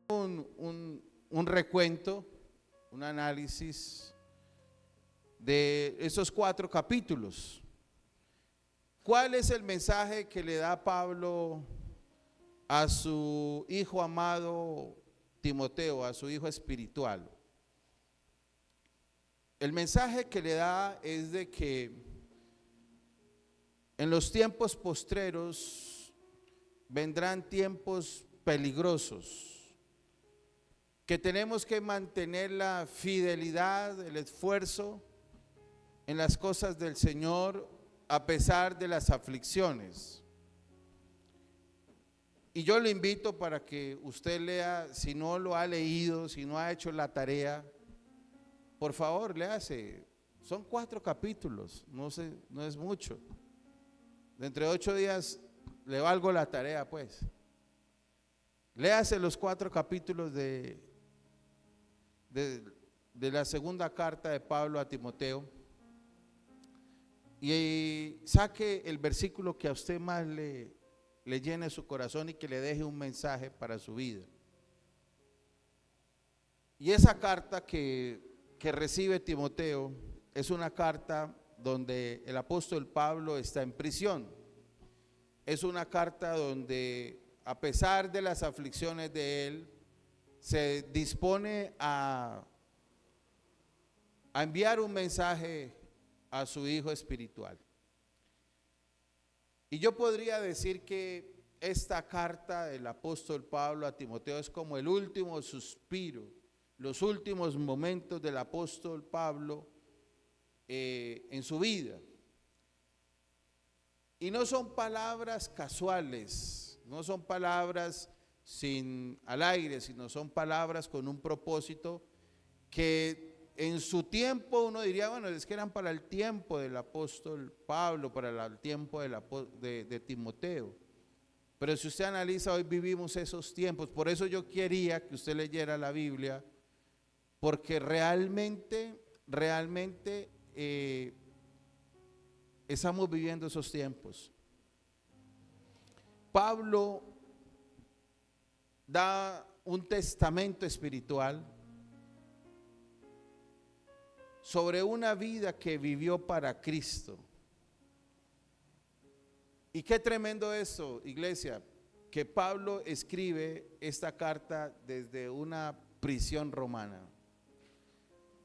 un recuento, un análisis de esos 4 capítulos. ¿Cuál es el mensaje que le da Pablo a su hijo amado Timoteo, a su hijo espiritual? El mensaje que le da es de que en los tiempos postreros vendrán tiempos peligrosos, que tenemos que mantener la fidelidad, el esfuerzo en las cosas del Señor a pesar de las aflicciones. Y yo le invito para que usted lea, si no lo ha leído, si no ha hecho la tarea, por favor, léase. Son 4 capítulos, no es mucho. Dentro de 8 días le valgo la tarea, pues. Léase los 4 capítulos de la segunda carta de Pablo a Timoteo y saque el versículo que a usted más le llene su corazón y que le deje un mensaje para su vida. Y esa carta que recibe Timoteo es una carta donde el apóstol Pablo está en prisión. Es una carta donde, a pesar de las aflicciones de él, se dispone a enviar un mensaje a su hijo espiritual. Y yo podría decir que esta carta del apóstol Pablo a Timoteo es como el último suspiro, los últimos momentos del apóstol Pablo en su vida. Y no son palabras casuales, no son palabras sin al aire, sino son palabras con un propósito que en su tiempo uno diría, bueno, es que eran para el tiempo del apóstol Pablo, para el tiempo de Timoteo. Pero si usted analiza, hoy vivimos esos tiempos. Por eso yo quería que usted leyera la Biblia, porque realmente estamos viviendo esos tiempos. Pablo da un testamento espiritual sobre una vida que vivió para Cristo. Y qué tremendo eso, iglesia, que Pablo escribe esta carta desde una prisión romana,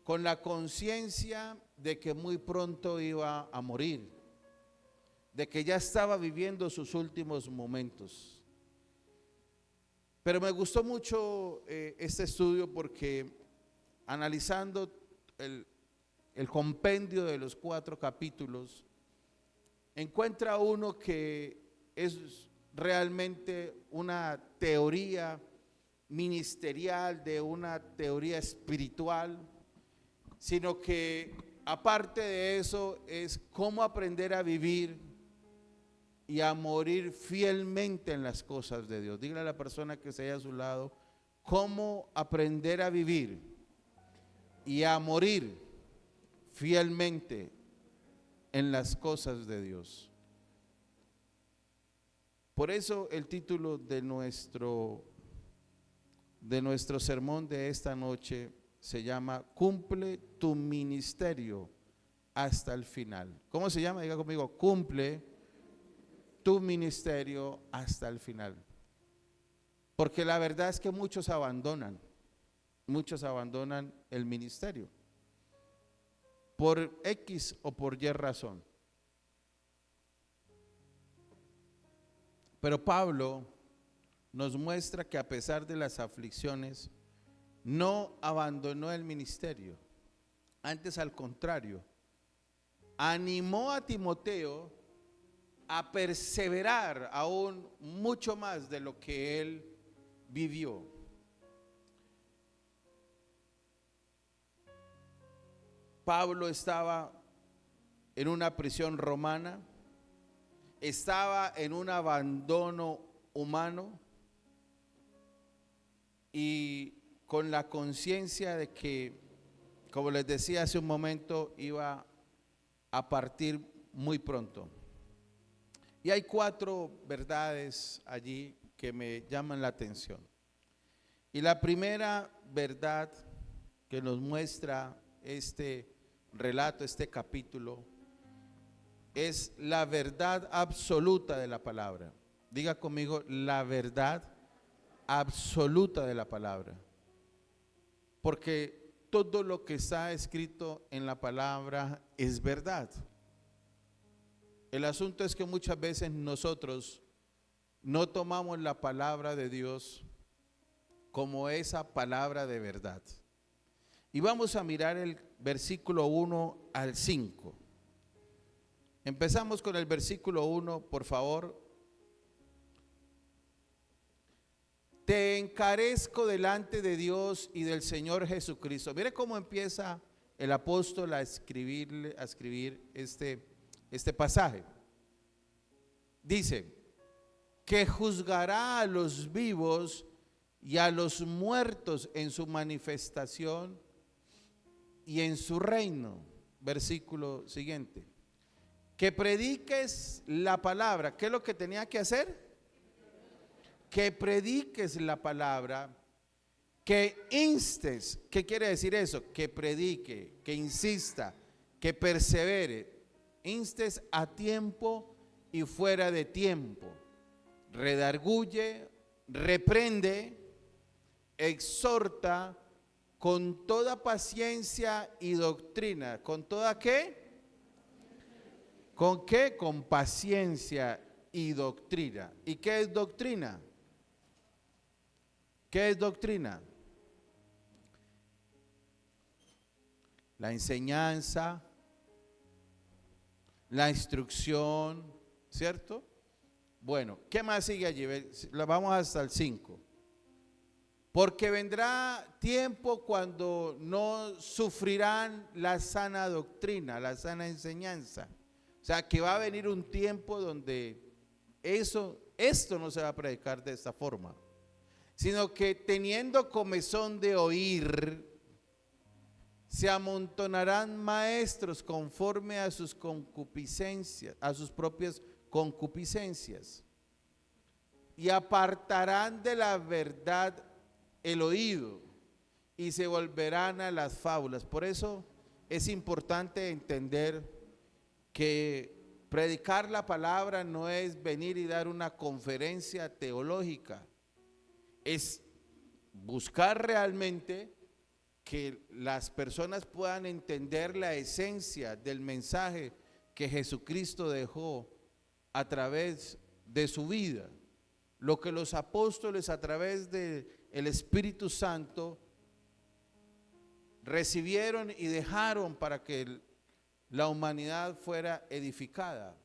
con la conciencia de que muy pronto iba a morir, de que ya estaba viviendo sus últimos momentos. Pero me gustó mucho este estudio porque analizando el compendio de los 4 capítulos, encuentra uno que es realmente una teoría ministerial, de una teoría espiritual, sino que aparte de eso es cómo aprender a vivir y a morir fielmente en las cosas de Dios. Dígale a la persona que se haya a su lado, cómo aprender a vivir y a morir fielmente en las cosas de Dios. Por eso el título de nuestro sermón de esta noche se llama Cumple tu ministerio hasta el final. ¿Cómo se llama? Diga conmigo, cumple tu ministerio hasta el final. Porque la verdad es que muchos abandonan el ministerio por X o por Y razón. Pero Pablo nos muestra que a pesar de las aflicciones, no abandonó el ministerio. Antes, al contrario, animó a Timoteo a perseverar aún mucho más de lo que él vivió. Pablo estaba en una prisión romana, estaba en un abandono humano y con la conciencia de que, como les decía hace un momento, iba a partir muy pronto. Y hay 4 verdades allí que me llaman la atención. Y la primera verdad que nos muestra este relato, este capítulo, es la verdad absoluta de la palabra. Diga conmigo, la verdad absoluta de la palabra. Porque todo lo que está escrito en la palabra es verdad. El asunto es que muchas veces nosotros no tomamos la palabra de Dios como esa palabra de verdad. Y vamos a mirar el versículo 1 al 5. Empezamos con el versículo 1, por favor. Te encarezco delante de Dios y del Señor Jesucristo. Mire cómo empieza el apóstol a escribir este pasaje. Dice, que juzgará a los vivos y a los muertos en su manifestación y en su reino. Versículo siguiente. Que prediques la palabra. ¿Qué es lo que tenía que hacer? Que prediques la palabra, que instes. ¿Qué quiere decir eso? Que predique, que insista, que persevere. Instes a tiempo y fuera de tiempo. Redarguye, reprende, exhorta con toda paciencia y doctrina. ¿Con toda qué? ¿Con qué? Con paciencia y doctrina. ¿Y qué es doctrina? ¿Qué es doctrina? La enseñanza, la instrucción, ¿cierto? Bueno, ¿qué más sigue allí? Vamos hasta el 5. Porque vendrá tiempo cuando no sufrirán la sana doctrina, la sana enseñanza. O sea, que va a venir un tiempo donde esto no se va a predicar de esta forma, sino que teniendo comezón de oír, se amontonarán maestros conforme a sus concupiscencias, a sus propias concupiscencias, y apartarán de la verdad el oído y se volverán a las fábulas. Por eso es importante entender que predicar la palabra no es venir y dar una conferencia teológica, es buscar realmente que las personas puedan entender la esencia del mensaje que Jesucristo dejó a través de su vida, lo que los apóstoles a través del Espíritu Santo recibieron y dejaron para que la humanidad fuera edificada.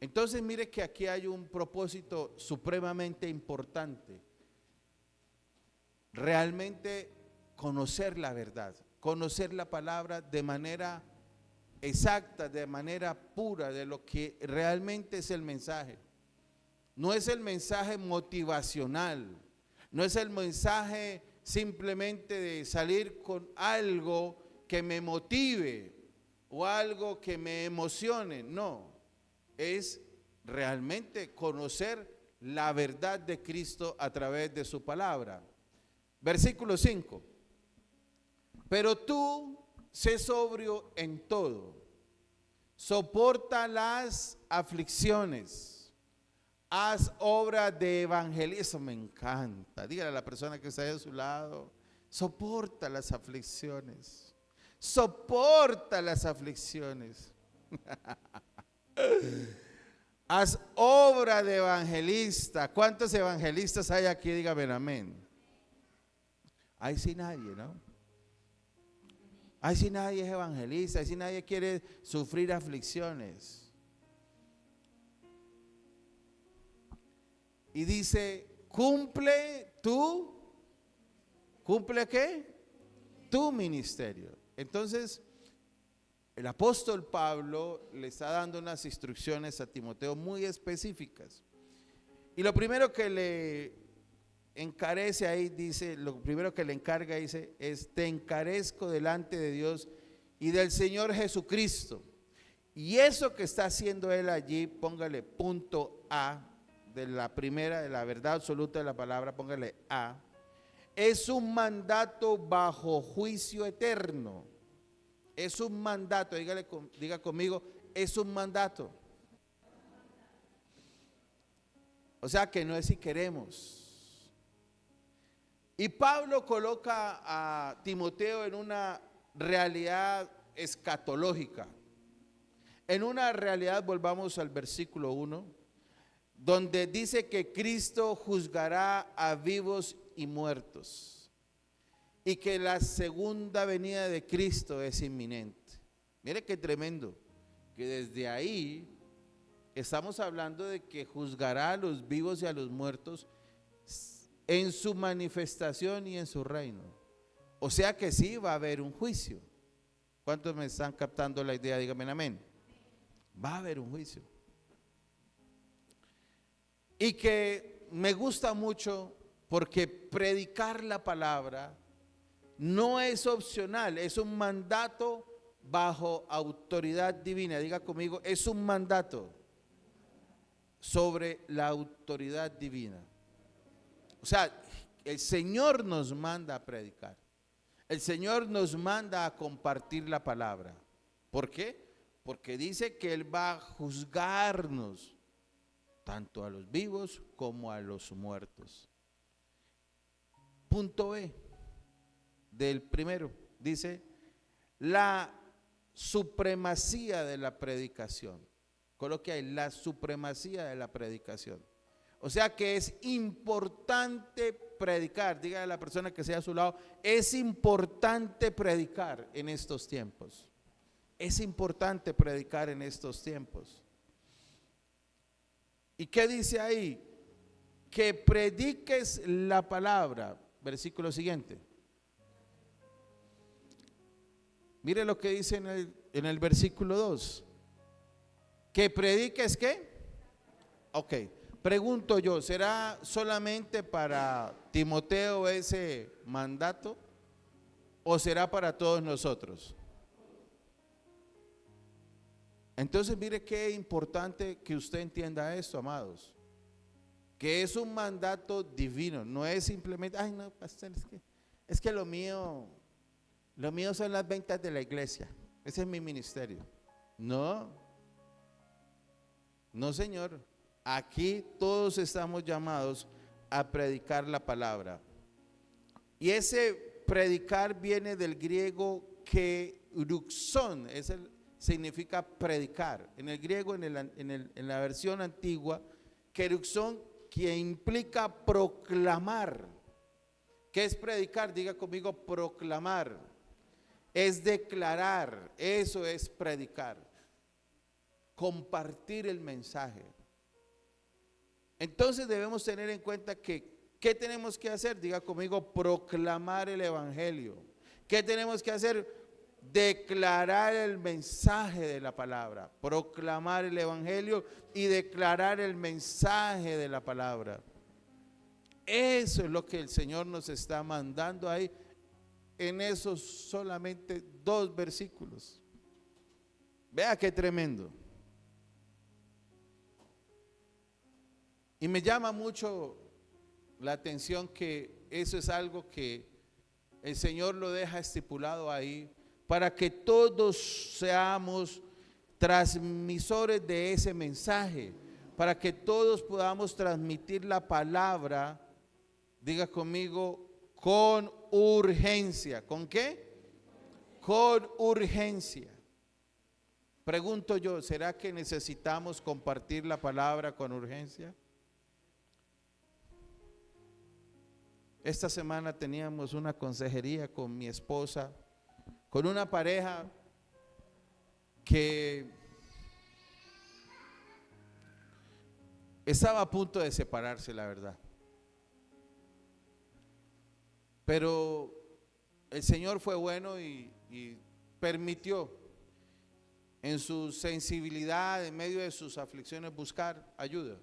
Entonces mire que aquí hay un propósito supremamente importante. Realmente conocer la verdad, conocer la palabra de manera exacta, de manera pura, de lo que realmente es el mensaje. No es el mensaje motivacional, no es el mensaje simplemente de salir con algo que me motive o algo que me emocione, no. Es realmente conocer la verdad de Cristo a través de su palabra. Versículo 5. Pero tú sé sobrio en todo, soporta las aflicciones, haz obra de evangelismo. Me encanta. Dígale a la persona que está ahí a su lado, soporta las aflicciones, soporta las aflicciones. Haz obra de evangelista. ¿Cuántos evangelistas hay aquí? Dígame amén. Ahí sí nadie, ¿no? Ahí sí nadie es evangelista, ahí sí nadie quiere sufrir aflicciones. Y dice, ¿cumple qué? Tu ministerio. Entonces, el apóstol Pablo le está dando unas instrucciones a Timoteo muy específicas. Y lo primero que le encarece ahí, dice, lo primero que le encarga, dice, es: te encarezco delante de Dios y del Señor Jesucristo. Y eso que está haciendo él allí, póngale punto A, de la primera, de la verdad absoluta de la palabra, póngale A, es un mandato bajo juicio eterno. Es un mandato, diga conmigo, es un mandato. O sea que no es si queremos. Y Pablo coloca a Timoteo en una realidad escatológica. En una realidad, volvamos al versículo 1, donde dice que Cristo juzgará a vivos y muertos y que la segunda venida de Cristo es inminente. Mire qué tremendo, que desde ahí estamos hablando de que juzgará a los vivos y a los muertos en su manifestación y en su reino. O sea que sí va a haber un juicio. ¿Cuántos me están captando la idea? Díganme amén. Va a haber un juicio. Y que me gusta mucho porque predicar la palabra no es opcional, es un mandato bajo autoridad divina. Diga conmigo, es un mandato sobre la autoridad divina. O sea, el Señor nos manda a predicar. El Señor nos manda a compartir la palabra. ¿Por qué? Porque dice que Él va a juzgarnos tanto a los vivos como a los muertos. Punto B del primero, dice la supremacía de la predicación. Coloque ahí, la supremacía de la predicación. O sea que es importante predicar. Dígale a la persona que sea a su lado, es importante predicar en estos tiempos. Es importante predicar en estos tiempos. ¿Y qué dice ahí? Que prediques la palabra. Versículo siguiente. Mire lo que dice en el versículo 2. ¿Que prediques qué? Ok. Pregunto yo, ¿será solamente para Timoteo ese mandato o será para todos nosotros? Entonces mire qué importante que usted entienda esto, amados, que es un mandato divino, no es simplemente, ay no, pastor, es que lo mío son las ventas de la iglesia, ese es mi ministerio. No, señor, aquí todos estamos llamados a predicar la palabra. Y ese predicar viene del griego keruxón, significa predicar. En el griego, en la versión antigua, keruxón, que implica proclamar. ¿Qué es predicar? Diga conmigo, proclamar. Es declarar, eso es predicar. Compartir el mensaje. Entonces debemos tener en cuenta que, ¿qué tenemos que hacer? Diga conmigo, proclamar el evangelio. ¿Qué tenemos que hacer? Declarar el mensaje de la palabra, proclamar el evangelio y declarar el mensaje de la palabra. Eso es lo que el Señor nos está mandando ahí en esos solamente 2 versículos. Vea qué tremendo. Y me llama mucho la atención que eso es algo que el Señor lo deja estipulado ahí para que todos seamos transmisores de ese mensaje, para que todos podamos transmitir la palabra, diga conmigo, con urgencia. ¿Con qué? Con urgencia. Pregunto yo, ¿será que necesitamos compartir la palabra con urgencia? Esta semana teníamos una consejería con mi esposa, con una pareja que estaba a punto de separarse, la verdad. Pero el Señor fue bueno y permitió en su sensibilidad, en medio de sus aflicciones, buscar ayuda.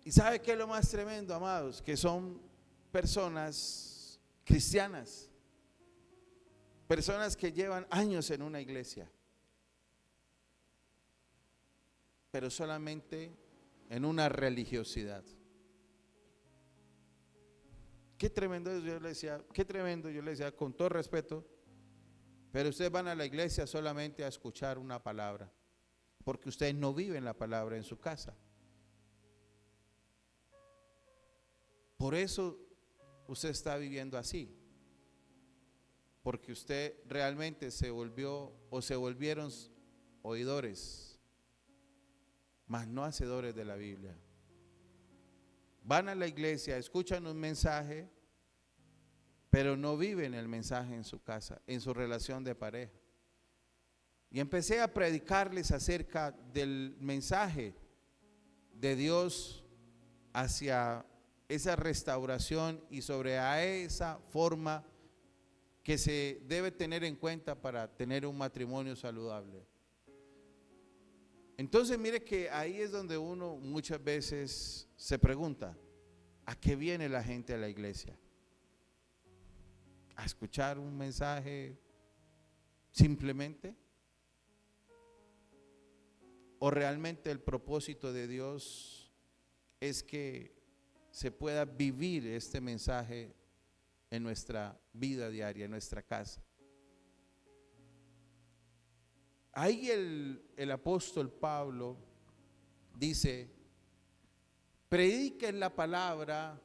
¿Y sabe qué es lo más tremendo, amados? Que son personas cristianas, personas que llevan años en una iglesia, pero solamente en una religiosidad. Qué tremendo es, yo le decía, qué tremendo, yo le decía con todo respeto, pero ustedes van a la iglesia solamente a escuchar una palabra, porque ustedes no viven la palabra en su casa. Por eso usted está viviendo así, porque usted realmente se volvió o se volvieron oidores, mas no hacedores de la Biblia. Van a la iglesia, escuchan un mensaje, pero no viven el mensaje en su casa, en su relación de pareja. Y empecé a predicarles acerca del mensaje de Dios hacia esa restauración y sobre a esa forma que se debe tener en cuenta para tener un matrimonio saludable. Entonces mire que ahí es donde uno muchas veces se pregunta, ¿a qué viene la gente a la iglesia? ¿A escuchar un mensaje simplemente? ¿O realmente el propósito de Dios es que se pueda vivir este mensaje en nuestra vida diaria, en nuestra casa? Ahí el apóstol Pablo dice, prediquen la palabra,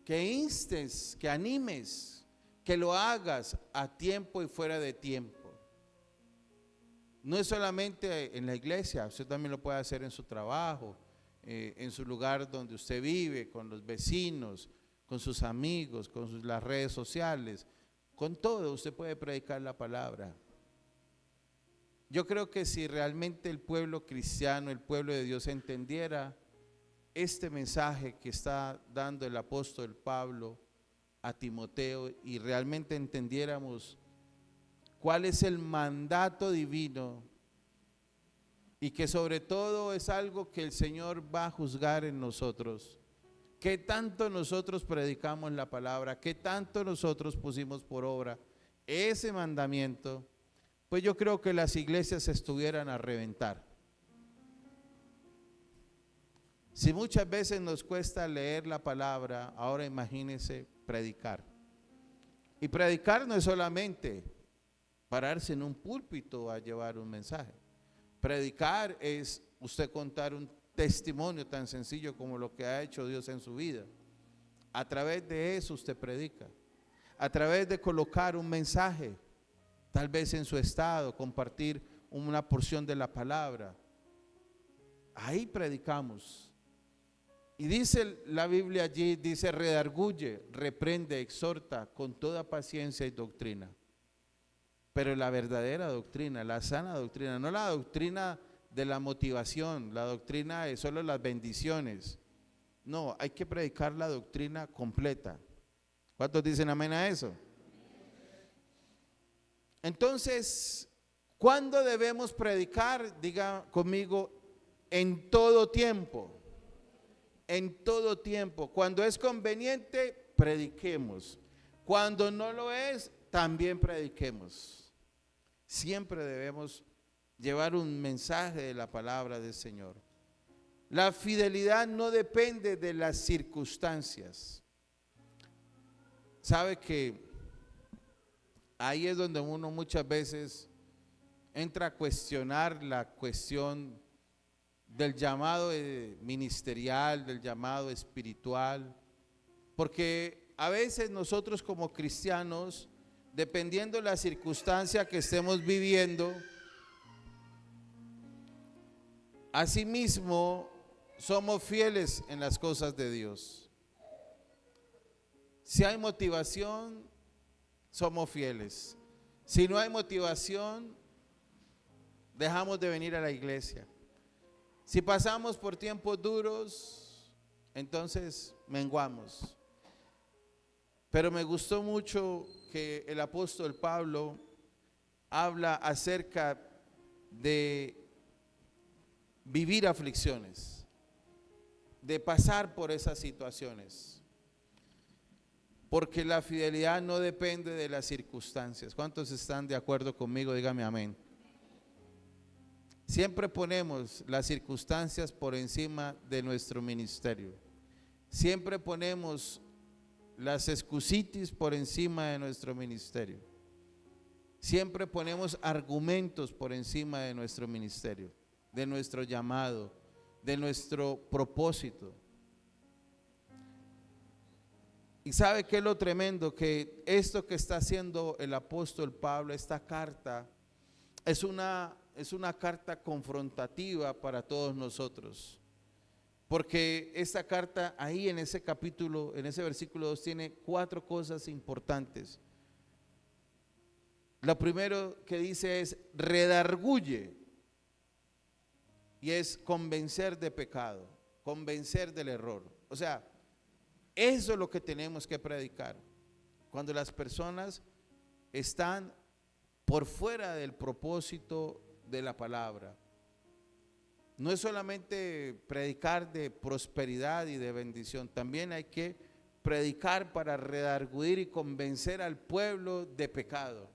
que instes, que animes, que lo hagas a tiempo y fuera de tiempo. No es solamente en la iglesia, usted también lo puede hacer en su trabajo, en su lugar donde usted vive, con los vecinos, con sus amigos, con las redes sociales, con todo usted puede predicar la palabra. Yo creo que si realmente el pueblo cristiano, el pueblo de Dios entendiera este mensaje que está dando el apóstol Pablo a Timoteo y realmente entendiéramos cuál es el mandato divino y que sobre todo es algo que el Señor va a juzgar en nosotros, qué tanto nosotros predicamos la palabra, qué tanto nosotros pusimos por obra ese mandamiento, pues yo creo que las iglesias estuvieran a reventar. Si muchas veces nos cuesta leer la palabra, ahora imagínense predicar. Y predicar no es solamente pararse en un púlpito a llevar un mensaje. Predicar es usted contar un testimonio tan sencillo como lo que ha hecho Dios en su vida. A través de eso usted predica. A través de colocar un mensaje, tal vez en su estado, compartir una porción de la palabra. Ahí predicamos. Y dice la Biblia allí, dice redarguye, reprende, exhorta con toda paciencia y doctrina. Pero la verdadera doctrina, la sana doctrina, no la doctrina de la motivación, la doctrina de solo las bendiciones. No, hay que predicar la doctrina completa. ¿Cuántos dicen amén a eso? Entonces, ¿cuándo debemos predicar? Diga conmigo, en todo tiempo. En todo tiempo. Cuando es conveniente, prediquemos. Cuando no lo es, también prediquemos. Siempre debemos llevar un mensaje de la palabra del Señor. La fidelidad no depende de las circunstancias. Sabe que ahí es donde uno muchas veces entra a cuestionar la cuestión del llamado ministerial, del llamado espiritual, porque a veces nosotros como cristianos, dependiendo de la circunstancia que estemos viviendo, asimismo somos fieles en las cosas de Dios. Si hay motivación, somos fieles. Si no hay motivación, dejamos de venir a la iglesia. Si pasamos por tiempos duros, entonces menguamos. Pero me gustó mucho que el apóstol Pablo habla acerca de vivir aflicciones, de pasar por esas situaciones, porque la fidelidad no depende de las circunstancias. ¿Cuántos están de acuerdo conmigo? Dígame amén. Siempre ponemos las circunstancias por encima de nuestro ministerio. Siempre ponemos las excusitis por encima de nuestro ministerio. Siempre ponemos argumentos por encima de nuestro ministerio, de nuestro llamado, de nuestro propósito. Y ¿sabe qué es lo tremendo? Que esto que está haciendo el apóstol Pablo, esta carta, es una carta confrontativa para todos nosotros. Porque esta carta ahí en ese capítulo, en ese versículo 2, tiene 4 cosas importantes. Lo primero que dice es redarguye, y es convencer de pecado, convencer del error. O sea, eso es lo que tenemos que predicar. Cuando las personas están por fuera del propósito de la palabra. No es solamente predicar de prosperidad y de bendición, también hay que predicar para redarguir y convencer al pueblo de pecado.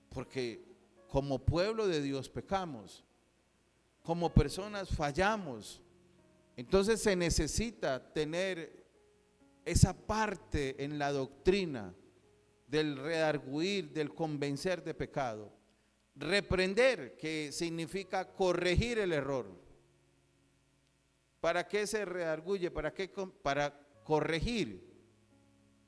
Porque como pueblo de Dios pecamos, como personas fallamos. Entonces se necesita tener esa parte en la doctrina del redarguir, del convencer de pecado. Reprender, que significa corregir el error. ¿Para qué se redarguye? ¿Para qué? Para corregir.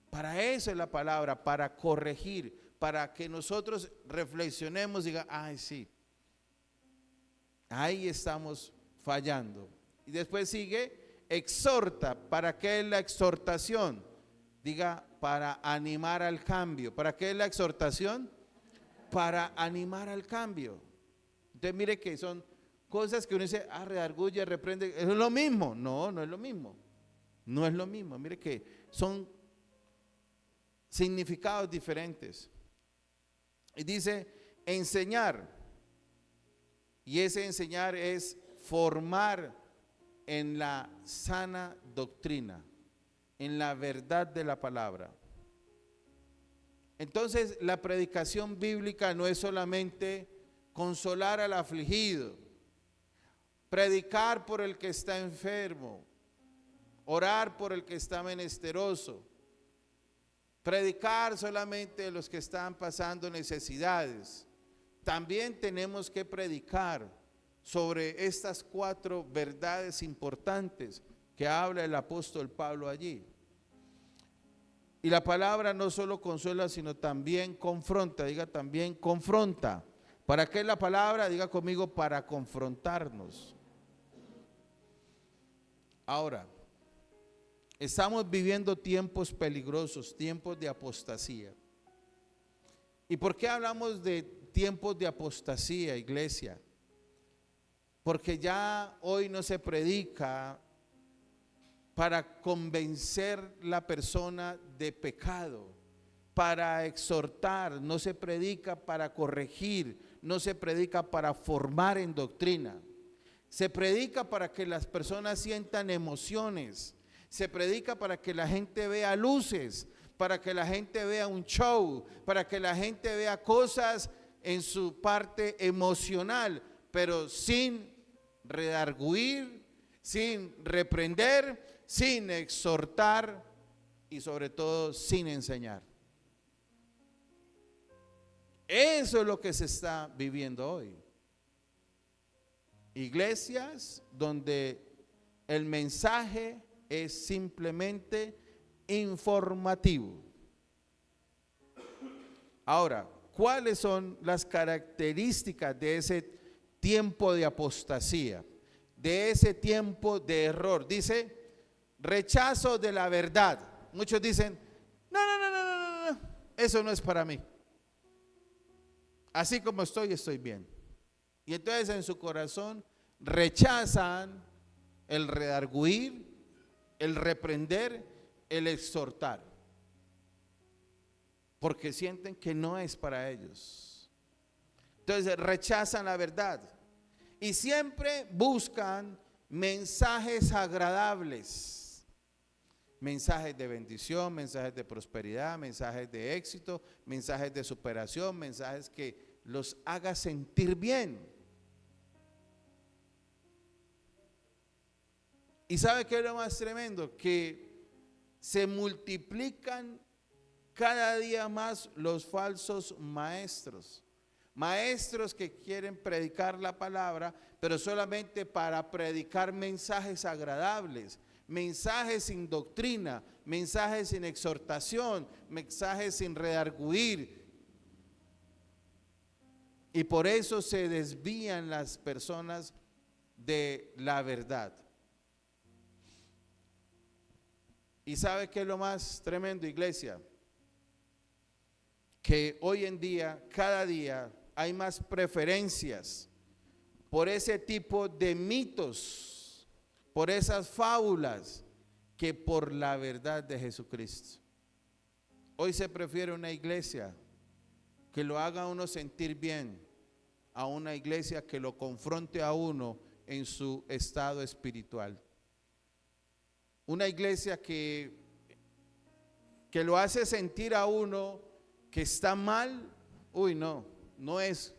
Para eso es la palabra, para corregir, para que nosotros reflexionemos y diga, ay sí, ahí estamos fallando. Y después sigue, exhorta. ¿Para qué es la exhortación? Diga, para animar al cambio. ¿Para qué es la exhortación? Para animar al cambio. Entonces mire que son cosas que uno dice, redarguye, reprende, es lo mismo. No, no es lo mismo. No es lo mismo. Mire que son significados diferentes. Y dice enseñar. Y ese enseñar es formar en la sana doctrina, en la verdad de la palabra. Entonces la predicación bíblica no es solamente consolar al afligido, predicar por el que está enfermo, orar por el que está menesteroso, predicar solamente de los que están pasando necesidades. También tenemos que predicar sobre estas 4 verdades importantes que habla el apóstol Pablo allí. Y la palabra no solo consuela, sino también confronta. Diga también confronta. ¿Para qué es la palabra? Diga conmigo, para confrontarnos. Ahora, estamos viviendo tiempos peligrosos, tiempos de apostasía. ¿Y por qué hablamos de tiempos de apostasía, iglesia? Porque ya hoy no se predica para convencer la persona de pecado, para exhortar, no se predica para corregir, no se predica para formar en doctrina. Se predica para que las personas sientan emociones, se predica para que la gente vea luces, para que la gente vea un show, para que la gente vea cosas en su parte emocional, pero sin redarguir, sin reprender, sin exhortar y sobre todo sin enseñar. Eso es lo que se está viviendo hoy. Iglesias donde el mensaje es simplemente informativo. Ahora, ¿cuáles son las características de ese tiempo de apostasía? De ese tiempo de error. Dice, rechazo de la verdad. Muchos dicen, no, eso no es para mí. Así como estoy bien. Y entonces en su corazón rechazan el redarguir, el reprender, el exhortar, porque sienten que no es para ellos. Entonces rechazan la verdad y siempre buscan mensajes agradables, mensajes de bendición, mensajes de prosperidad, mensajes de éxito, mensajes de superación, mensajes que los haga sentir bien. ¿Y sabe qué es lo más tremendo? Que se multiplican cada día más los falsos maestros. Maestros que quieren predicar la palabra, pero solamente para predicar mensajes agradables, mensajes sin doctrina, mensajes sin exhortación, mensajes sin redarguir. Y por eso se desvían las personas de la verdad. ¿Y sabe qué es lo más tremendo, iglesia? Que hoy en día, cada día, hay más preferencias por ese tipo de mitos, por esas fábulas, que por la verdad de Jesucristo. Hoy se prefiere una iglesia que lo haga a uno sentir bien, a una iglesia que lo confronte a uno en su estado espiritual. Una iglesia que lo hace sentir a uno que está mal. Uy, no es,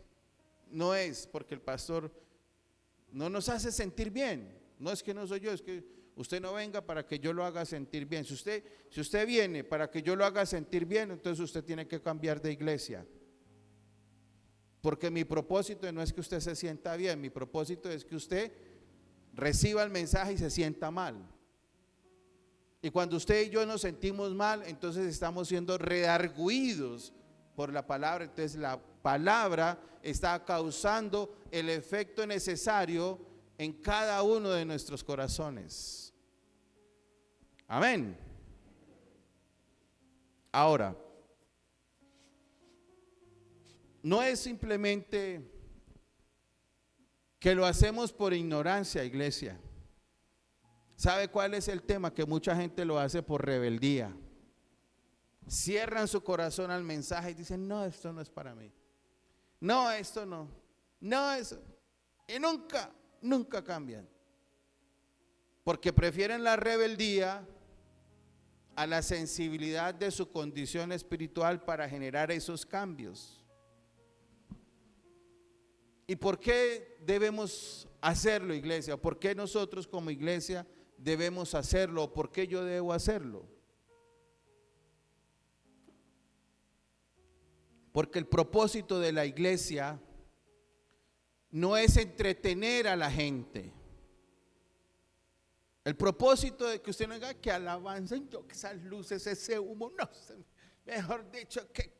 porque el pastor no nos hace sentir bien. No es que no soy yo, es que usted no venga para que yo lo haga sentir bien. Si usted viene para que yo lo haga sentir bien, entonces usted tiene que cambiar de iglesia. Porque mi propósito no es que usted se sienta bien, mi propósito es que usted reciba el mensaje y se sienta mal. Y cuando usted y yo nos sentimos mal, entonces estamos siendo redarguidos por la palabra. Entonces la palabra está causando el efecto necesario en cada uno de nuestros corazones. Amén. Ahora, no es simplemente que lo hacemos por ignorancia, iglesia. ¿Sabe cuál es el tema? Que mucha gente lo hace por rebeldía. Cierran su corazón al mensaje y dicen: no, esto no es para mí. No, esto no. No, eso. Y nunca cambian. Porque prefieren la rebeldía a la sensibilidad de su condición espiritual para generar esos cambios. ¿Y por qué debemos hacerlo, iglesia? ¿Por qué nosotros como iglesia debemos hacerlo? ¿Por qué yo debo hacerlo? Porque el propósito de la iglesia no es entretener a la gente. El propósito de que usted no diga: que alabanza, yo, que esas luces, ese humo, no, mejor dicho, que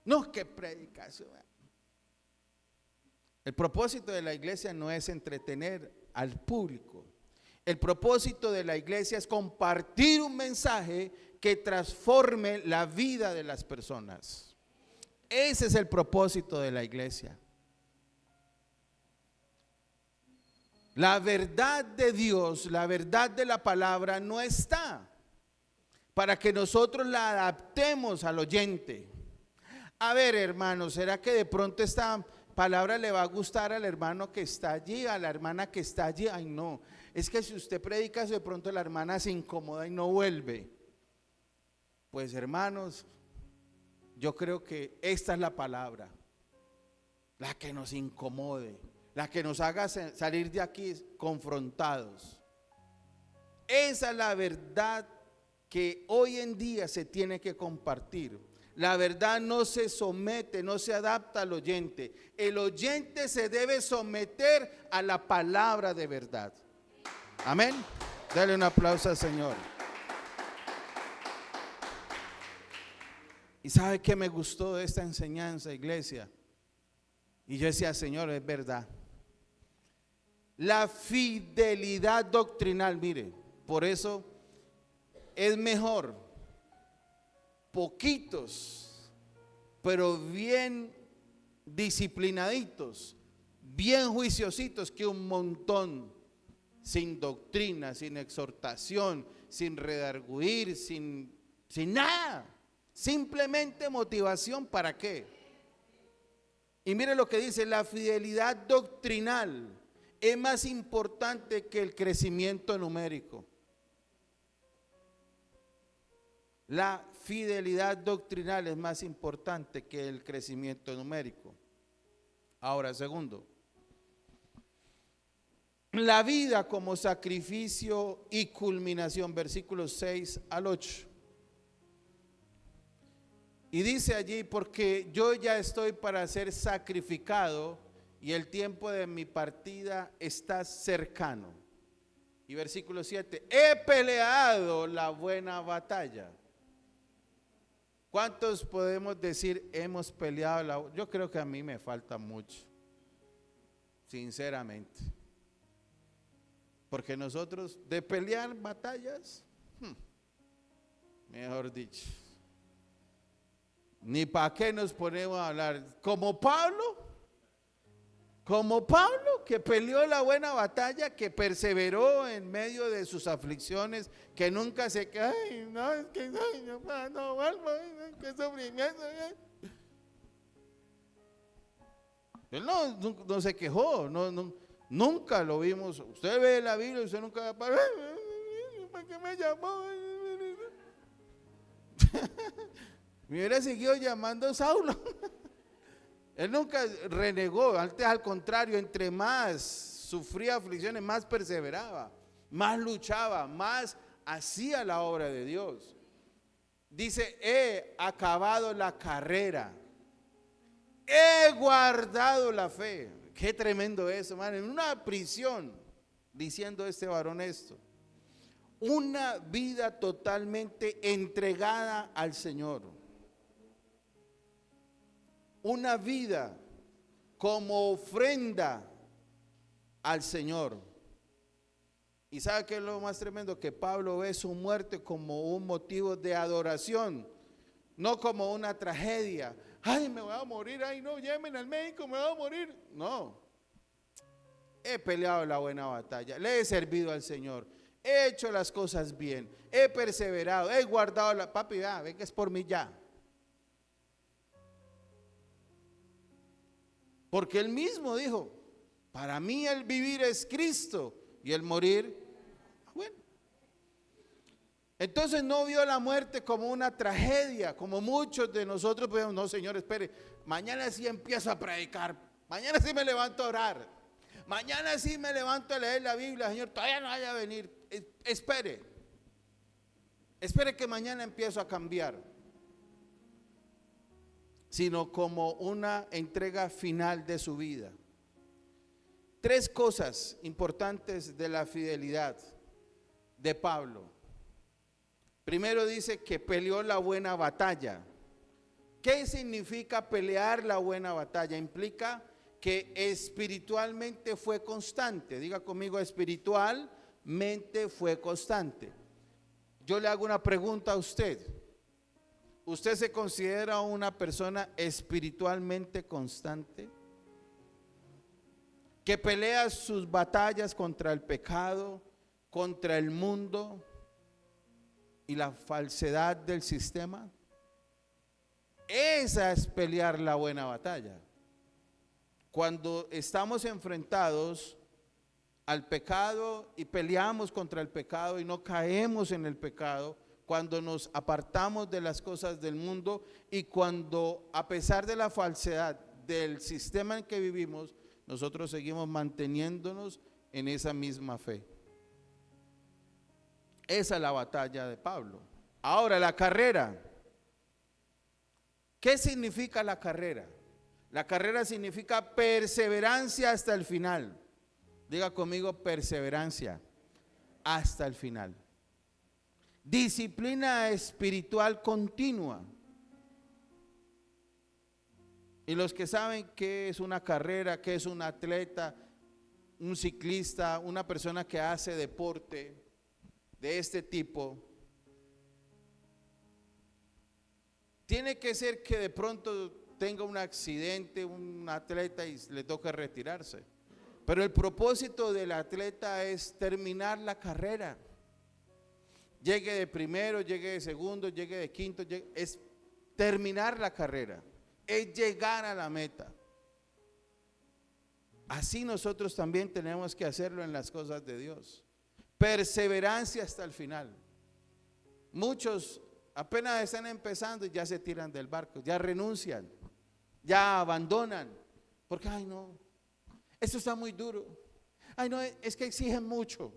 no, que predicación. El propósito de la iglesia no es entretener al público. El propósito de la iglesia es compartir un mensaje que transforme la vida de las personas. Ese es el propósito de la iglesia. La verdad de Dios, la verdad de la palabra no está para que nosotros la adaptemos al oyente. A ver, hermano, ¿será que de pronto esta palabra le va a gustar al hermano que está allí, a la hermana que está allí? Ay, no, es que si usted predica eso, de pronto la hermana se incomoda y no vuelve. Pues, hermanos, yo creo que esta es la palabra, la que nos incomode, la que nos haga salir de aquí confrontados. Esa es la verdad que hoy en día se tiene que compartir. La verdad no se somete, no se adapta al oyente. El oyente se debe someter a la palabra de verdad. Amén. Dale un aplauso al Señor. ¿Y sabe qué me gustó de esta enseñanza, iglesia? Y yo decía: Señor, es verdad. La fidelidad doctrinal, mire, por eso es mejor poquitos, pero bien disciplinaditos, bien juiciositos, que un montón sin doctrina, sin exhortación, sin redarguir, sin nada. Simplemente motivación. ¿Para qué? Y mire lo que dice: la fidelidad doctrinal es más importante que el crecimiento numérico. La fidelidad doctrinal es más importante que el crecimiento numérico. Ahora, segundo, la vida como sacrificio y culminación, versículos 6 al 8. Y dice allí, porque yo ya estoy para ser sacrificado y el tiempo de mi partida está cercano. Y versículo 7, he peleado la buena batalla. ¿Cuántos podemos decir hemos peleado la? Yo creo que a mí me falta mucho, sinceramente. Porque nosotros de pelear batallas, mejor dicho, ni para qué nos ponemos a hablar. Como Pablo que peleó la buena batalla, que perseveró en medio de sus aflicciones, que nunca se quedó, ay, no, es que no vuelvo, qué sufrimiento. Él no se quejó, nunca lo vimos. Usted ve la Biblia y usted nunca ¿para qué me llamó? Me hubiera seguido llamando Saulo. Él nunca renegó, antes al contrario, entre más sufría aflicciones, más perseveraba, más luchaba, más hacía la obra de Dios. Dice, he acabado la carrera, he guardado la fe. Qué tremendo eso, hermano, en una prisión, diciendo este varón esto. Una vida totalmente entregada al Señor. Una vida como ofrenda al Señor. ¿Y sabe qué es lo más tremendo? Que Pablo ve su muerte como un motivo de adoración, no como una tragedia. Ay, me voy a morir, ay no, llévenme al médico, me voy a morir. No, he peleado la buena batalla, le he servido al Señor, he hecho las cosas bien, he perseverado, he guardado la... Papi, ve que es por mí ya. Porque él mismo dijo, para mí el vivir es Cristo y el morir, bueno. Entonces no vio la muerte como una tragedia, como muchos de nosotros podemos, no, Señor, espere, mañana sí empiezo a predicar, mañana sí me levanto a orar, mañana sí me levanto a leer la Biblia, Señor, todavía no vaya a venir, espere que mañana empiezo a cambiar, sino como una entrega final de su vida. Tres cosas importantes de la fidelidad de Pablo. Primero dice que peleó la buena batalla. ¿Qué significa pelear la buena batalla? Implica que espiritualmente fue constante. Diga conmigo, espiritualmente fue constante. Yo le hago una pregunta a usted. ¿Usted se considera una persona espiritualmente constante? Que pelea sus batallas contra el pecado, contra el mundo y la falsedad del sistema. Esa es pelear la buena batalla. Cuando estamos enfrentados al pecado y peleamos contra el pecado y no caemos en el pecado, cuando nos apartamos de las cosas del mundo y cuando, a pesar de la falsedad del sistema en que vivimos, nosotros seguimos manteniéndonos en esa misma fe. Esa es la batalla de Pablo. Ahora, la carrera. ¿Qué significa la carrera? La carrera significa perseverancia hasta el final. Diga conmigo, perseverancia hasta el final. Disciplina espiritual continua. Y los que saben qué es una carrera, qué es un atleta, un ciclista, una persona que hace deporte de este tipo, tiene que ser que de pronto tenga un accidente, un atleta y le toca retirarse. Pero el propósito del atleta es terminar la carrera. Llegue de primero, llegue de segundo, llegue de quinto, es terminar la carrera, es llegar a la meta. Así nosotros también tenemos que hacerlo en las cosas de Dios. Perseverancia hasta el final. Muchos apenas están empezando y ya se tiran del barco, ya renuncian, ya abandonan, porque ay no, esto está muy duro, Ay, no, es que exigen mucho.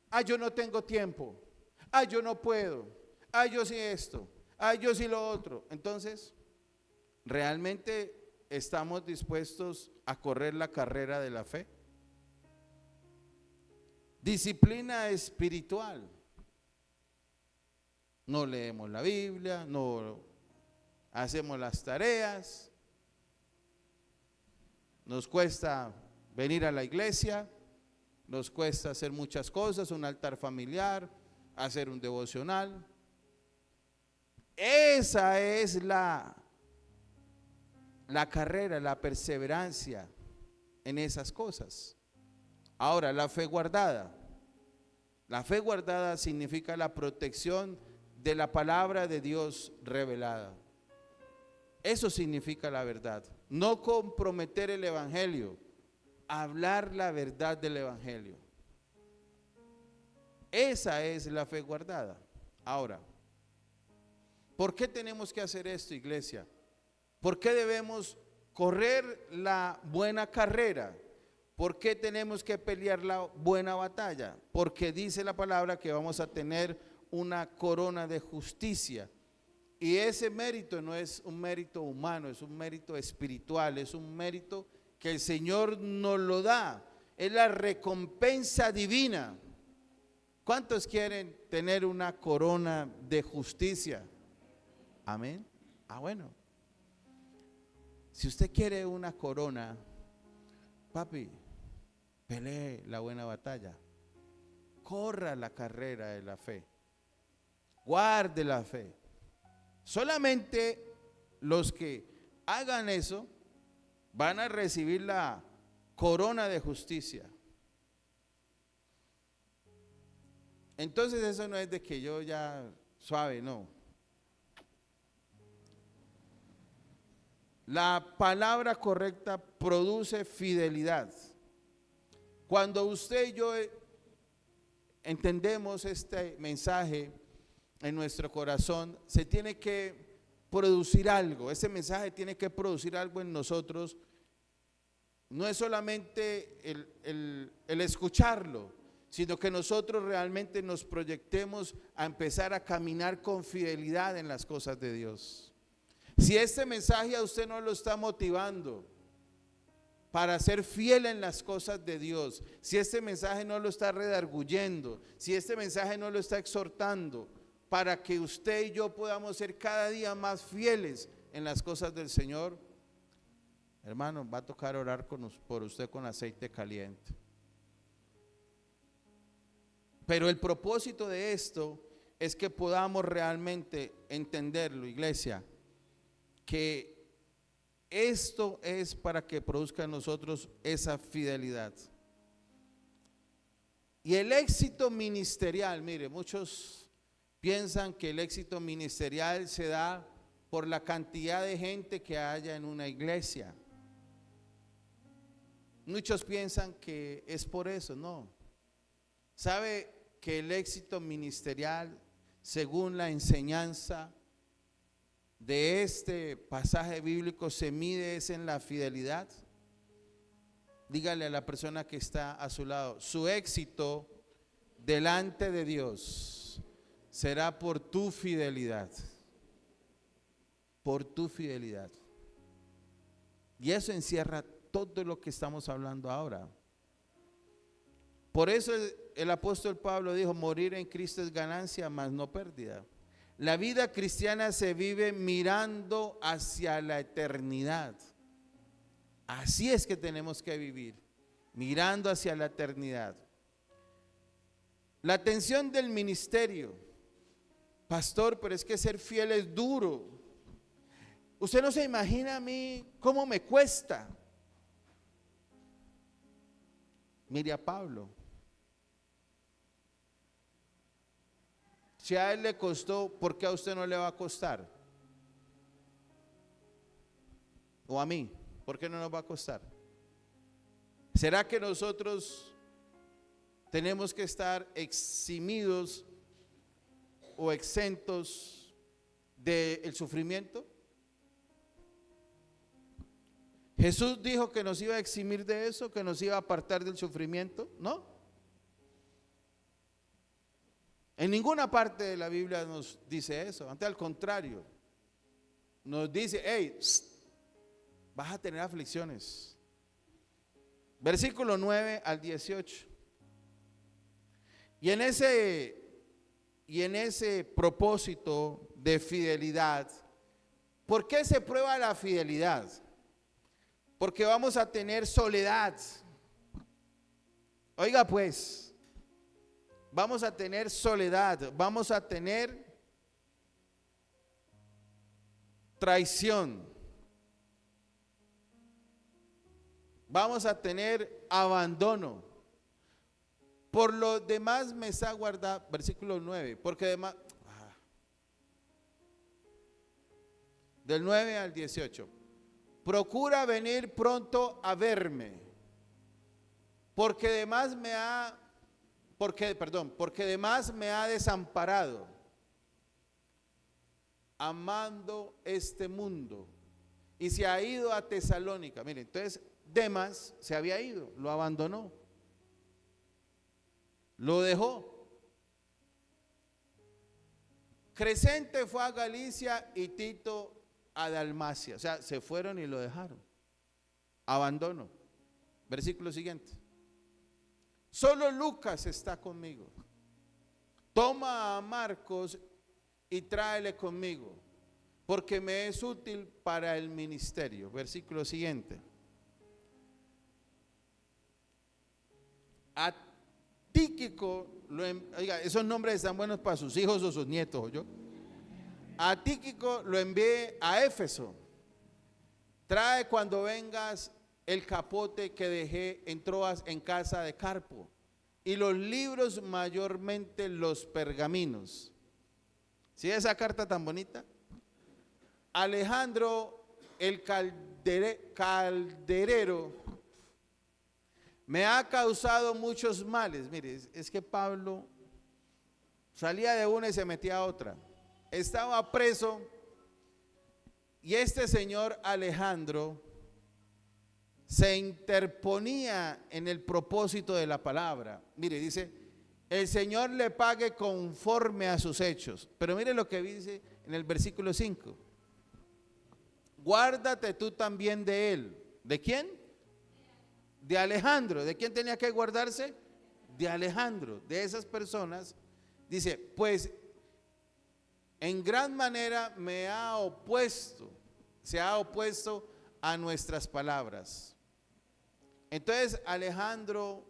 Ay, yo no tengo tiempo. Ay, yo no puedo. Ay, yo sí esto. Ay, yo sí lo otro. Entonces, ¿realmente estamos dispuestos a correr la carrera de la fe? Disciplina espiritual. No leemos la Biblia, no hacemos las tareas, nos cuesta venir a la iglesia, nos cuesta hacer muchas cosas, un altar familiar, hacer un devocional. Esa es la carrera, la perseverancia en esas cosas. Ahora, la fe guardada. La fe guardada significa la protección de la palabra de Dios revelada. Eso significa la verdad. No comprometer el evangelio, hablar la verdad del evangelio. Esa es la fe guardada. Ahora, ¿por qué tenemos que hacer esto, iglesia? ¿Por qué debemos correr la buena carrera? ¿Por qué tenemos que pelear la buena batalla? Porque dice la palabra que vamos a tener una corona de justicia. Y ese mérito no es un mérito humano, es un mérito espiritual, es un mérito que el Señor nos lo da. Es la recompensa divina. ¿Cuántos quieren tener una corona de justicia? Amén. Bueno. Si usted quiere una corona, papi, pelee la buena batalla. Corra la carrera de la fe. Guarde la fe. Solamente los que hagan eso van a recibir la corona de justicia. Entonces eso no es de que yo ya suave, no. La palabra correcta produce fidelidad. Cuando usted y yo entendemos este mensaje en nuestro corazón, se tiene que producir algo. Ese mensaje tiene que producir algo en nosotros. No es solamente el escucharlo, sino que nosotros realmente nos proyectemos a empezar a caminar con fidelidad en las cosas de Dios. Si este mensaje a usted no lo está motivando para ser fiel en las cosas de Dios, si este mensaje no lo está redarguyendo, si este mensaje no lo está exhortando para que usted y yo podamos ser cada día más fieles en las cosas del Señor, hermano, va a tocar orar por usted con aceite caliente. Pero el propósito de esto es que podamos realmente entenderlo, iglesia, que esto es para que produzca en nosotros esa fidelidad. Y el éxito ministerial, mire, muchos piensan que el éxito ministerial se da por la cantidad de gente que haya en una iglesia. Muchos piensan que es por eso, no. ¿Sabe que el éxito ministerial, según la enseñanza de este pasaje bíblico, se mide es en la fidelidad? Dígale a la persona que está a su lado, su éxito delante de Dios será por tu fidelidad. Por tu fidelidad. Y eso encierra todo lo que estamos hablando ahora. Por eso el apóstol Pablo dijo, morir en Cristo es ganancia, mas no pérdida. La vida cristiana se vive mirando hacia la eternidad. Así es que tenemos que vivir, mirando hacia la eternidad. La atención del ministerio. Pastor, pero es que ser fiel es duro. Usted no se imagina a mí cómo me cuesta. Mire a Pablo. Si a él le costó, ¿por qué a usted no le va a costar? O a mí, ¿por qué no nos va a costar? ¿Será que nosotros tenemos que estar eximidos o exentos del sufrimiento? ¿Jesús dijo que nos iba a eximir de eso, que nos iba a apartar del sufrimiento? No. En ninguna parte de la Biblia nos dice eso. Antes, al contrario, nos dice, hey, vas a tener aflicciones. Versículo 9 al 18. Y en ese propósito de fidelidad, ¿por qué se prueba la fidelidad? Porque vamos a tener soledad. Oiga pues, vamos a tener soledad, vamos a tener traición, vamos a tener abandono. Por lo demás me está guardado, versículo 9, porque además, del 9 al 18. Procura venir pronto a verme, porque además me ha desamparado, amando este mundo, y se ha ido a Tesalónica. Miren, entonces Demas se había ido, lo abandonó, lo dejó. Crescente fue a Galicia y Tito a Dalmacia. O sea, se fueron y lo dejaron. Abandono. Versículo siguiente. Solo Lucas está conmigo. Toma a Marcos y tráele conmigo, porque me es útil para el ministerio. Versículo siguiente. A Tíquico, oiga, esos nombres están buenos para sus hijos o sus nietos, ¿oyó? A Tíquico lo envié a Éfeso. Trae cuando vengas el capote que dejé en Troas en casa de Carpo, y los libros, mayormente los pergaminos. ¿Sí esa carta tan bonita? Alejandro el calderero me ha causado muchos males. Mire, es que Pablo salía de una y se metía a otra. Estaba preso y este señor Alejandro se interponía en el propósito de la palabra. Mire, dice, el Señor le pague conforme a sus hechos. Pero mire lo que dice en el versículo 5. Guárdate tú también de él. ¿De quién? De Alejandro. ¿De quién tenía que guardarse? De Alejandro, de esas personas. Dice, pues en gran manera se ha opuesto a nuestras palabras. Entonces Alejandro,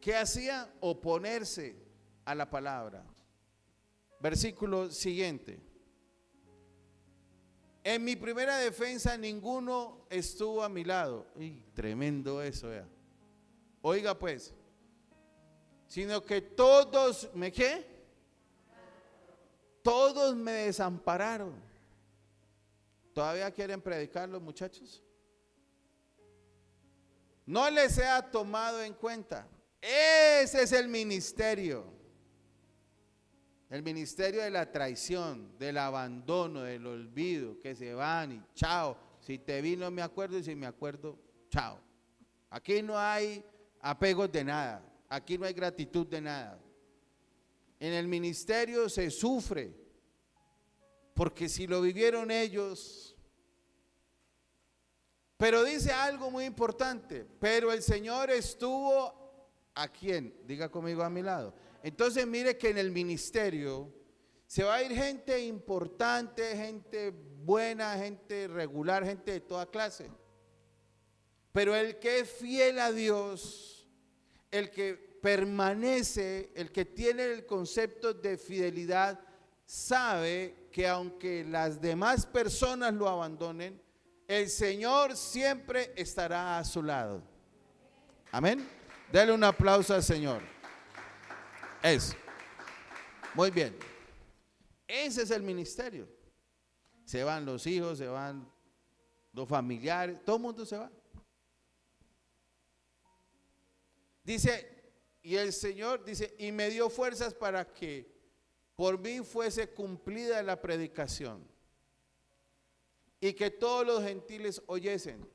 ¿qué hacía? Oponerse a la palabra. Versículo siguiente. En mi primera defensa ninguno estuvo a mi lado. Tremendo eso, vea. Oiga pues, sino que todos todos me desampararon. ¿Todavía quieren predicar los muchachos? No les he tomado en cuenta. Ese es el ministerio. El ministerio de la traición, del abandono, del olvido, que se van y chao. Si te vi no me acuerdo, y si me acuerdo, chao. Aquí no hay apegos de nada. Aquí no hay gratitud de nada. En el ministerio se sufre, porque si lo vivieron ellos. Pero dice algo muy importante, pero el Señor estuvo, ¿a quién? Diga conmigo a mi lado. Entonces mire que en el ministerio se va a ir gente importante, gente buena, gente regular, gente de toda clase. Pero el que es fiel a Dios, el que permanece, el que tiene el concepto de fidelidad, sabe que aunque las demás personas lo abandonen, el Señor siempre estará a su lado. Amén. Dale un aplauso al Señor. Eso. Muy bien. Ese es el ministerio. Se van los hijos, se van los familiares, todo el mundo se va. Dice, y el Señor dice, y me dio fuerzas para que por mí fuese cumplida la predicación y que todos los gentiles oyesen.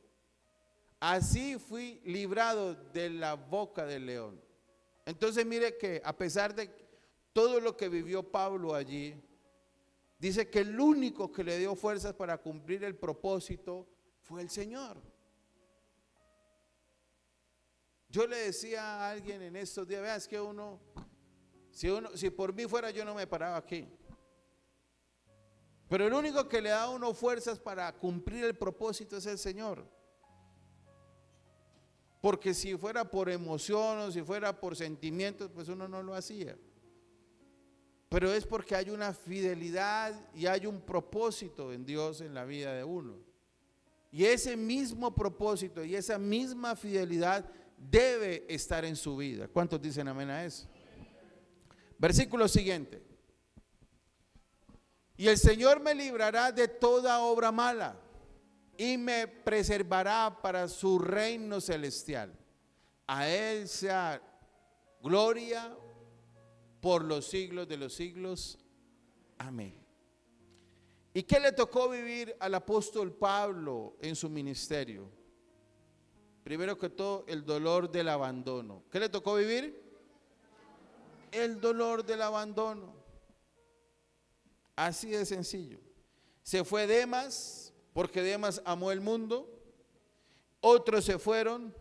así fui librado de la boca del león. Entonces mire que a pesar de todo lo que vivió Pablo allí, dice que el único que le dio fuerzas para cumplir el propósito fue el Señor. Yo le decía a alguien en estos días, vea, es que si por mí fuera yo no me paraba aquí. Pero el único que le da a uno fuerzas para cumplir el propósito es el Señor. Porque si fuera por emoción o si fuera por sentimientos, pues uno no lo hacía. Pero es porque hay una fidelidad y hay un propósito en Dios en la vida de uno. Y ese mismo propósito y esa misma fidelidad debe estar en su vida. ¿Cuántos dicen amén a eso? Versículo siguiente. Y el Señor me librará de toda obra mala y me preservará para su reino celestial. A Él sea gloria por los siglos de los siglos. Amén. ¿Y qué le tocó vivir al apóstol Pablo en su ministerio? Primero que todo, el dolor del abandono. ¿Qué le tocó vivir? El dolor del abandono. Así de sencillo. Se fue Demas, porque Demas amó el mundo. Otros se fueron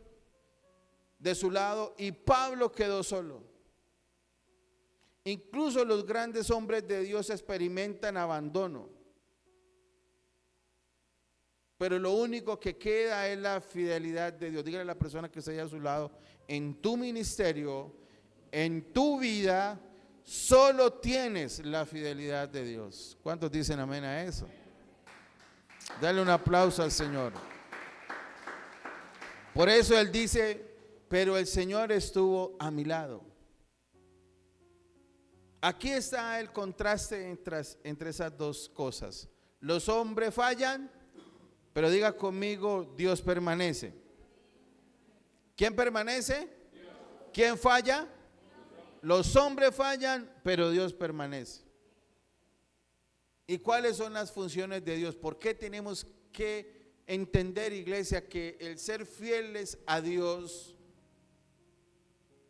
de su lado y Pablo quedó solo. Incluso los grandes hombres de Dios experimentan abandono. Pero lo único que queda es la fidelidad de Dios. Dígale a la persona que está ahí a su lado, en tu ministerio, en tu vida, solo tienes la fidelidad de Dios. ¿Cuántos dicen amén a eso? Dale un aplauso al Señor. Por eso Él dice, pero el Señor estuvo a mi lado. Aquí está el contraste entre esas dos cosas. Los hombres fallan, pero diga conmigo, Dios permanece. ¿Quién permanece? ¿Quién falla? Los hombres fallan, pero Dios permanece. ¿Y cuáles son las funciones de Dios? ¿Por qué tenemos que entender, iglesia, que el ser fieles a Dios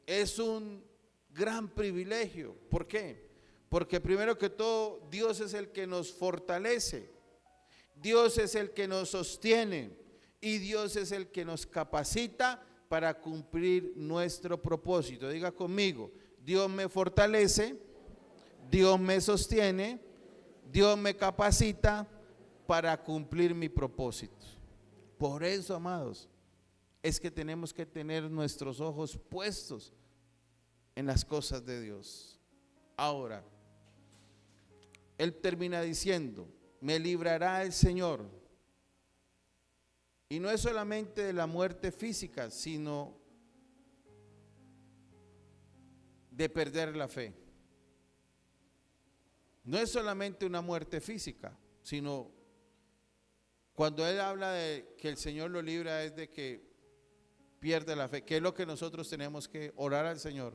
es un gran privilegio? ¿Por qué? Porque primero que todo, Dios es el que nos fortalece, Dios es el que nos sostiene y Dios es el que nos capacita para cumplir nuestro propósito. Diga conmigo, Dios me fortalece, Dios me sostiene, Dios me capacita para cumplir mi propósito. Por eso, amados, es que tenemos que tener nuestros ojos puestos en las cosas de Dios. Ahora, Él termina diciendo, me librará el Señor. Y no es solamente de la muerte física, sino de perder la fe. No es solamente una muerte física, sino cuando Él habla de que el Señor lo libra es de que pierde la fe, que es lo que nosotros tenemos que orar al Señor.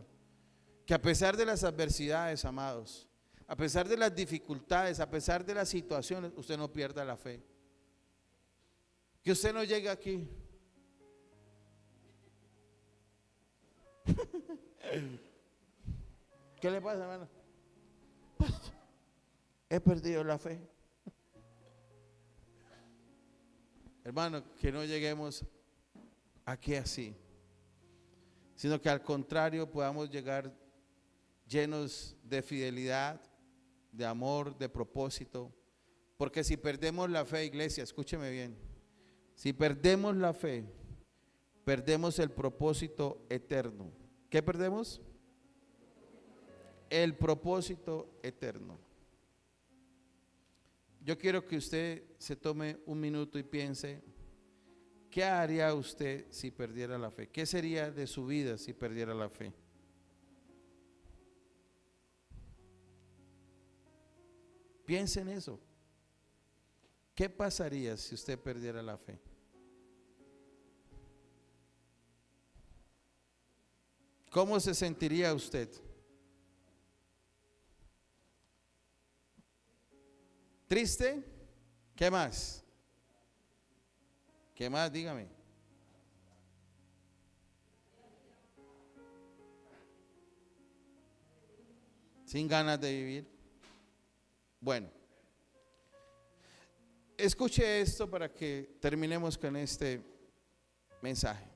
Que a pesar de las adversidades, amados, a pesar de las dificultades, a pesar de las situaciones, usted no pierda la fe. Que usted no llegue aquí. ¿Qué le pasa, hermano? He perdido la fe. Hermano, que no lleguemos aquí así, sino que al contrario podamos llegar llenos de fidelidad, de amor, de propósito. Porque si perdemos la fe, iglesia, escúcheme bien, si perdemos la fe, perdemos el propósito eterno. ¿Qué perdemos? El propósito eterno. Yo quiero que usted se tome un minuto y piense, ¿qué haría usted si perdiera la fe? ¿Qué sería de su vida si perdiera la fe? Piense en eso. ¿Qué pasaría si usted perdiera la fe? ¿Cómo se sentiría usted? ¿Triste? ¿Qué más? ¿Qué más? Dígame. sin ganas de vivir. Bueno, escuche esto para que terminemos con este mensaje.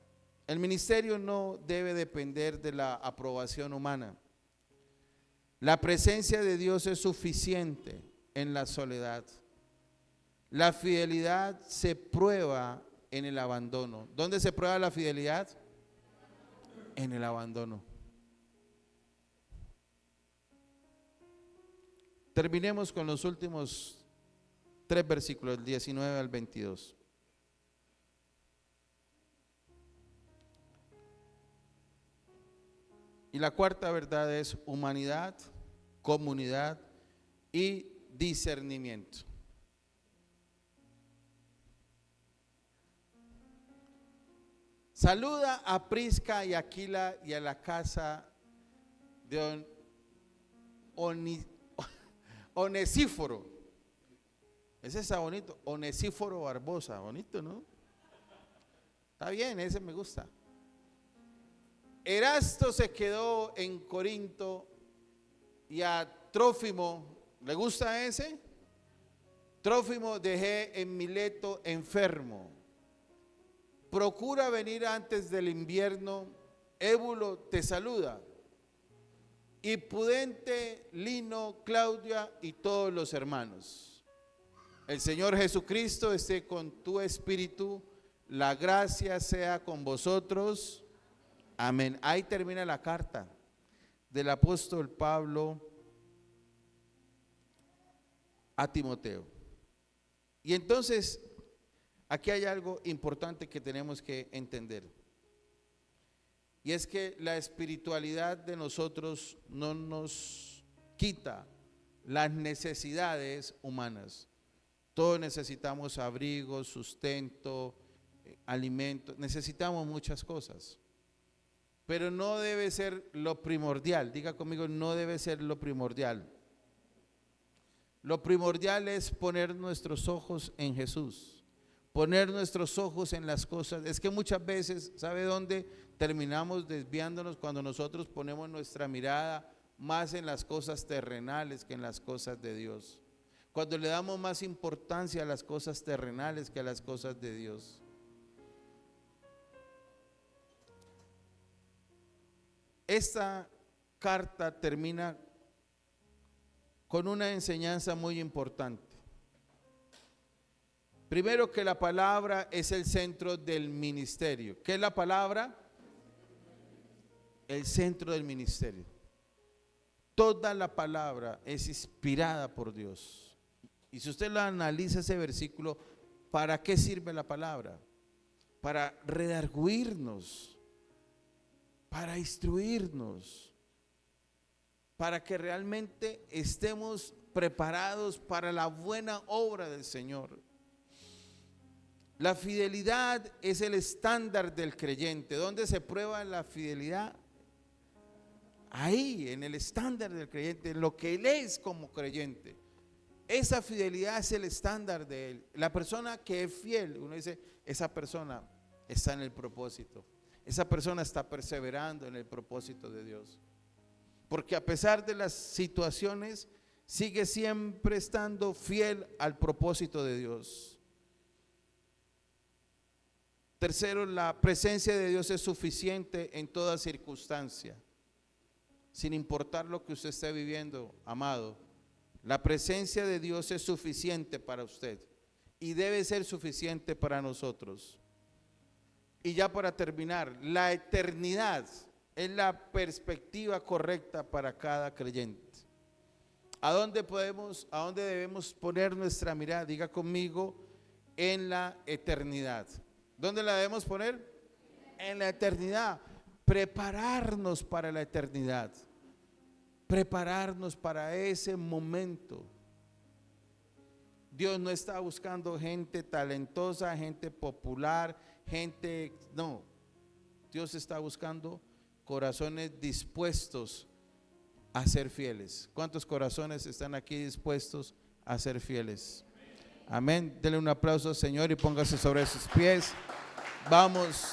El ministerio no debe depender de la aprobación humana. La presencia de Dios es suficiente en la soledad. La fidelidad se prueba en el abandono. ¿Dónde se prueba la fidelidad? En el abandono. Terminemos con los últimos 3 versículos, del 19 al 22. Y la cuarta verdad es humanidad, comunidad y discernimiento. Saluda a Prisca y Aquila y a la casa de Onesíforo. Ese está bonito, Onesíforo Barbosa, bonito, ¿no? Está bien, ese me gusta. Erasto se quedó en Corinto y a Trófimo, ¿le gusta ese? Trófimo dejé en Mileto enfermo. Procura venir antes del invierno. Ébulo te saluda. Y Pudente, Lino, Claudia y todos los hermanos. El Señor Jesucristo esté con tu espíritu. La gracia sea con vosotros. Amén. Ahí termina la carta del apóstol Pablo a Timoteo. Y entonces, aquí hay algo importante que tenemos que entender. Y es que la espiritualidad de nosotros no nos quita las necesidades humanas. Todos necesitamos abrigo, sustento, alimento, necesitamos muchas cosas. Pero no debe ser lo primordial. Diga conmigo, no debe ser lo primordial. Lo primordial es poner nuestros ojos en Jesús. Poner nuestros ojos en las cosas. Es que muchas veces, ¿sabe dónde terminamos desviándonos? Cuando nosotros ponemos nuestra mirada más en las cosas terrenales que en las cosas de Dios. Cuando le damos más importancia a las cosas terrenales que a las cosas de Dios. Esta carta termina con una enseñanza muy importante. Primero, que la palabra es el centro del ministerio. ¿Qué es la palabra? El centro del ministerio. Toda la palabra es inspirada por Dios. Y si usted lo analiza ese versículo, ¿para qué sirve la palabra? Para redarguirnos, para instruirnos, para que realmente estemos preparados para la buena obra del Señor. La fidelidad es el estándar del creyente. ¿Dónde se prueba la fidelidad? Ahí, en el estándar del creyente, en lo que él es como creyente. Esa fidelidad es el estándar de él. La persona que es fiel, uno dice, esa persona está en el propósito. Esa persona está perseverando en el propósito de Dios. Porque a pesar de las situaciones, sigue siempre estando fiel al propósito de Dios. Tercero, la presencia de Dios es suficiente en toda circunstancia. Sin importar lo que usted esté viviendo, amado, la presencia de Dios es suficiente para usted y debe ser suficiente para nosotros. Y ya para terminar, la eternidad es la perspectiva correcta para cada creyente. ¿A dónde debemos poner nuestra mirada? Diga conmigo, en la eternidad. ¿Dónde la debemos poner? En la eternidad. Prepararnos para la eternidad. Prepararnos para ese momento. Dios no está buscando gente talentosa, gente popular, no. Dios está buscando corazones dispuestos a ser fieles. ¿Cuántos corazones están aquí dispuestos a ser fieles? Amén. Denle un aplauso al Señor y póngase sobre sus pies. Vamos